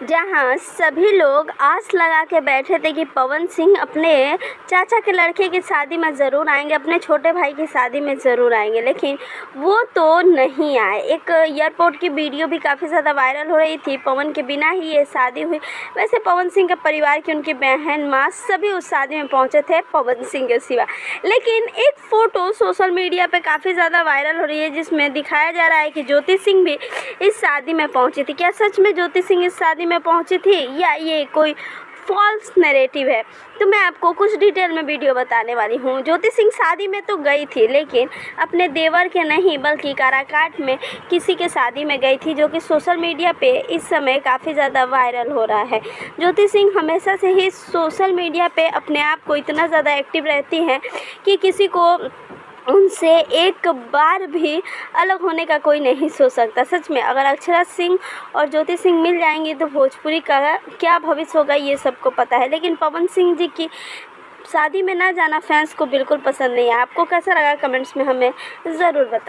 जहां सभी लोग आस लगा के बैठे थे कि पवन सिंह अपने चाचा के लड़के की शादी में ज़रूर आएंगे, अपने छोटे भाई की शादी में ज़रूर आएंगे, लेकिन वो तो नहीं आए। एक एयरपोर्ट की वीडियो भी काफ़ी ज़्यादा वायरल हो रही थी। पवन के बिना ही ये शादी हुई। वैसे पवन सिंह के परिवार की, उनकी बहन, माँ सभी उस शादी में पहुँचे थे पवन सिंह के सिवा। लेकिन एक फ़ोटो सोशल मीडिया पर काफ़ी ज़्यादा वायरल हो रही है, जिसमें दिखाया जा रहा है कि ज्योति सिंह भी इस शादी में पहुँची थी। क्या सच में ज्योति सिंह इस शादी में पहुंची थी या ये कोई फॉल्स नैरेटिव है? तो मैं आपको कुछ डिटेल में वीडियो बताने वाली हूँ। ज्योति सिंह शादी में तो गई थी, लेकिन अपने देवर के नहीं बल्कि काराकाट में किसी के शादी में गई थी, जो कि सोशल मीडिया पे इस समय काफ़ी ज़्यादा वायरल हो रहा है। ज्योति सिंह हमेशा से ही सोशल मीडिया पे अपने आप को इतना ज़्यादा एक्टिव रहती हैं कि किसी को उनसे एक बार भी अलग होने का कोई नहीं सोच सकता। सच में अगर अक्षरा सिंह और ज्योति सिंह मिल जाएंगी तो भोजपुरी का क्या भविष्य होगा ये सबको पता है। लेकिन पवन सिंह जी की शादी में ना जाना फैंस को बिल्कुल पसंद नहीं है। आपको कैसा लगा कमेंट्स में हमें ज़रूर बताएं।